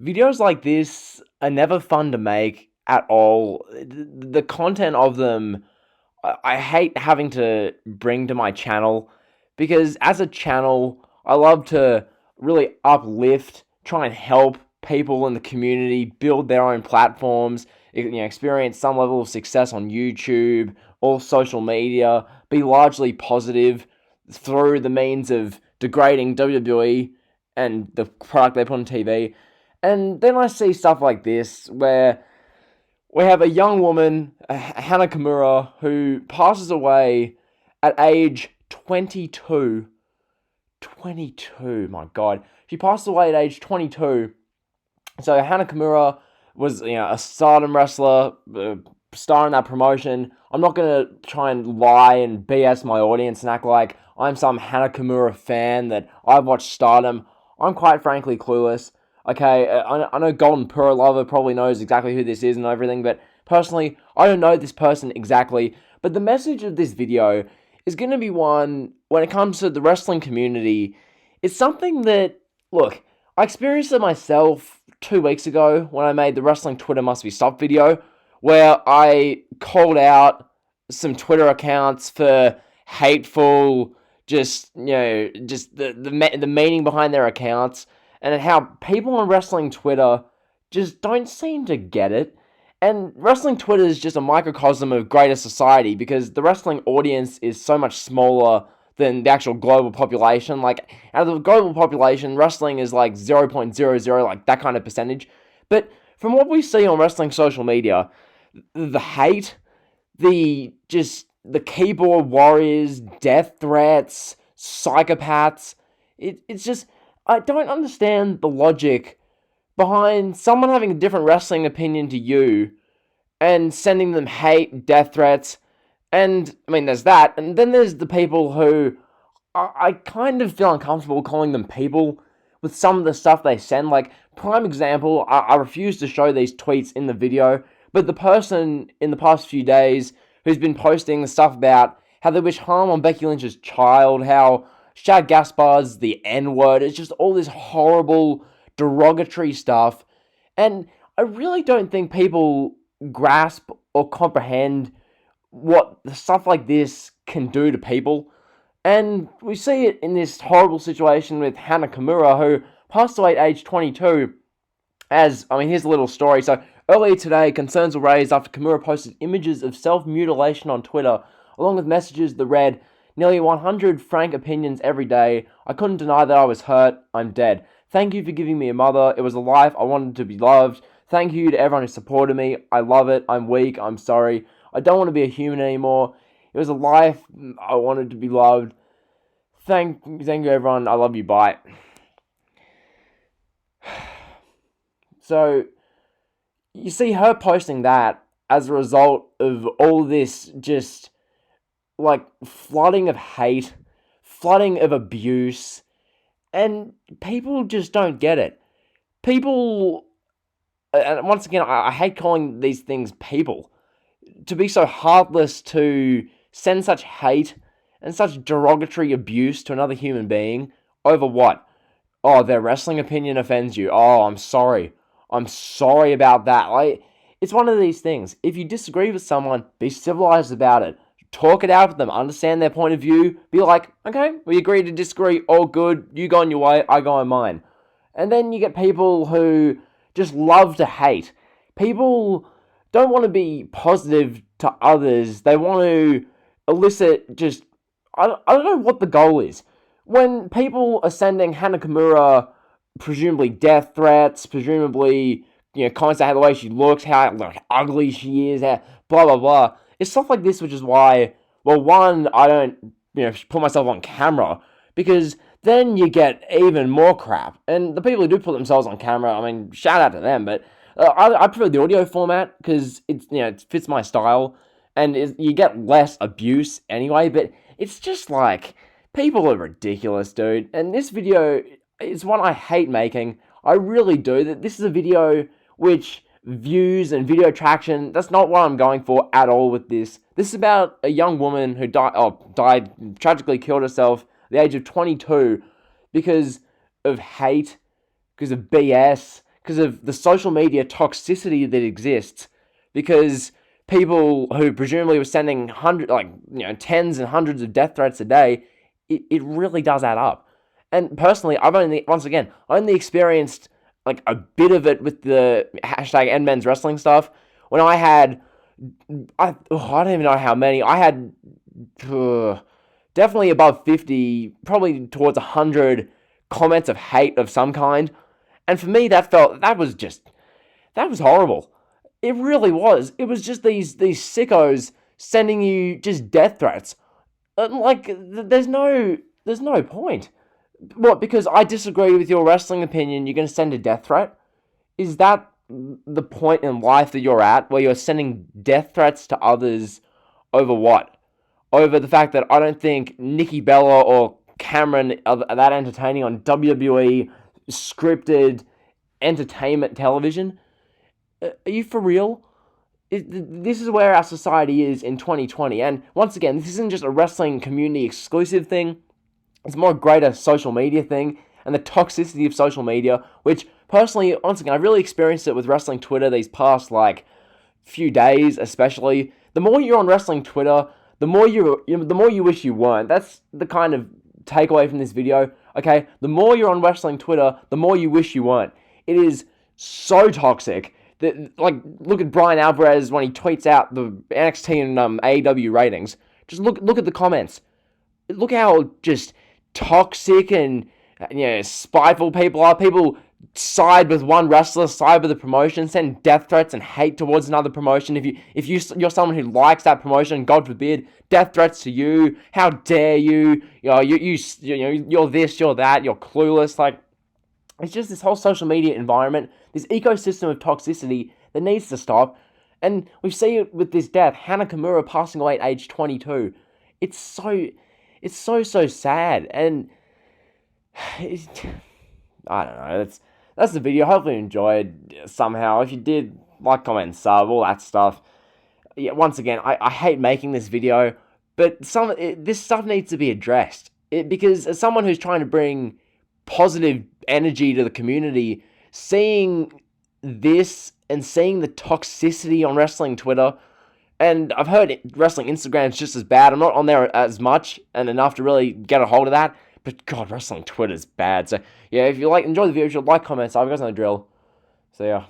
Videos like this are never fun to make at all. The content of them, I hate having to bring to my channel because as a channel, I love to really uplift, try and help people in the community build their own platforms, experience some level of success on YouTube or social media, be largely positive through the means of degrading WWE and the product they put on TV. And then I see stuff like this where we have a young woman, Hana Kimura, who passes away at age 22. 22, my god. She passed away at age 22. So Hana Kimura was, a Stardom wrestler, star in that promotion. I'm not going to try and lie and BS my audience and act like I'm some Hana Kimura fan that I've watched Stardom. I'm quite frankly clueless. Okay, I know Golden Pura Lover probably knows exactly who this is and everything, but personally, I don't know this person exactly. But the message of this video is going to be one, when it comes to the wrestling community, it's something that, look, I experienced it myself 2 weeks ago when I made the Wrestling Twitter Must Be Stopped video, where I called out some Twitter accounts for hateful, just the meaning behind their accounts, and how people on wrestling Twitter just don't seem to get it. And wrestling Twitter is just a microcosm of greater society because the wrestling audience is so much smaller than the actual global population. Like, out of the global population, wrestling is like 0.00, like that kind of percentage. But from what we see on wrestling social media, the hate, the keyboard warriors, death threats, psychopaths, it's just, I don't understand the logic behind someone having a different wrestling opinion to you and sending them hate, death threats, and I mean, there's that, and then there's the people who I kind of feel uncomfortable calling them people with some of the stuff they send. Like, prime example, I refuse to show these tweets in the video, but the person in the past few days who's been posting the stuff about how they wish harm on Becky Lynch's child, how Shad Gaspard's the N-word, it's just all this horrible, derogatory stuff, and I really don't think people grasp or comprehend what stuff like this can do to people. And we see it in this horrible situation with Hana Kimura, who passed away at age 22. Here's a little story. So, earlier today, concerns were raised after Kimura posted images of self-mutilation on Twitter, along with messages that read, "Nearly 100 frank opinions every day. I couldn't deny that I was hurt. I'm dead. Thank you for giving me a mother. It was a life I wanted to be loved. Thank you to everyone who supported me. I love it. I'm weak. I'm sorry. I don't want to be a human anymore. It was a life I wanted to be loved. Thank you, everyone. I love you. Bye." So, you see her posting that as a result of all this just, like, flooding of hate, flooding of abuse, and people just don't get it. People, and once again, I hate calling these things people, to be so heartless to send such hate and such derogatory abuse to another human being over what? Oh, their wrestling opinion offends you. Oh, I'm sorry. I'm sorry about that. Like, it's one of these things. If you disagree with someone, be civilized about it. Talk it out with them. Understand their point of view. Be like, okay, we agree to disagree. All good. You go on your way. I go on mine. And then you get people who just love to hate. People don't want to be positive to others. They want to elicit just, I don't know what the goal is. When people are sending Hana Kimura presumably death threats, presumably, comments about how the way she looks, how ugly she is, how blah blah blah. It's stuff like this which is why, well, one, I don't, put myself on camera, because then you get even more crap. And the people who do put themselves on camera, I mean, shout out to them, but I prefer the audio format because it fits my style, and you get less abuse anyway. But it's just like, people are ridiculous, dude. And this video is one I hate making. I really do. That this is a video which views and video traction, that's not what I'm going for at all with this. This is about a young woman who died, tragically killed herself at the age of 22 because of hate, because of BS, because of the social media toxicity that exists, because people who presumably were sending tens and hundreds of death threats a day, it really does add up. And personally, I've only experienced like a bit of it with the hashtag #endmen's wrestling stuff. When I don't even know how many. I had definitely above 50, probably towards 100 comments of hate of some kind. And for me, that was horrible. It really was. It was just these sickos sending you just death threats. There's no point. What? Because I disagree with your wrestling opinion, you're going to send a death threat? Is that the point in life that you're at, where you're sending death threats to others over what? Over the fact that I don't think Nikki Bella or Cameron are that entertaining on WWE scripted entertainment television? Are you for real? This is where our society is in 2020. And once again, this isn't just a wrestling community exclusive thing. It's more a greater social media thing and the toxicity of social media, which personally, once again, I've really experienced it with wrestling Twitter these past few days, especially. The more you're on wrestling Twitter, the more you wish you weren't. That's the kind of takeaway from this video. Okay, the more you're on wrestling Twitter, the more you wish you weren't. It is so toxic that, look at Brian Alvarez when he tweets out the NXT and AEW ratings. Just look at the comments. Look how just toxic and spiteful people are. People side with one wrestler, side with the promotion, send death threats and hate towards another promotion. If you're someone who likes that promotion, God forbid, death threats to you. How dare you? You're this, you're that, you're clueless. It's just this whole social media environment, this ecosystem of toxicity that needs to stop. And we see it with this death, Hana Kimura passing away at age 22. It's so sad, and I don't know. That's the video. Hopefully you enjoyed somehow. If you did, like, comment, sub, all that stuff. Yeah, once again, I hate making this video, but this stuff needs to be addressed. Because as someone who's trying to bring positive energy to the community, seeing this and seeing the toxicity on wrestling Twitter, and I've heard wrestling Instagram's just as bad. I'm not on there as much and enough to really get a hold of that. But God, wrestling Twitter's bad. So yeah, if you enjoy the video, you should comment, sub. You guys know the drill. So yeah.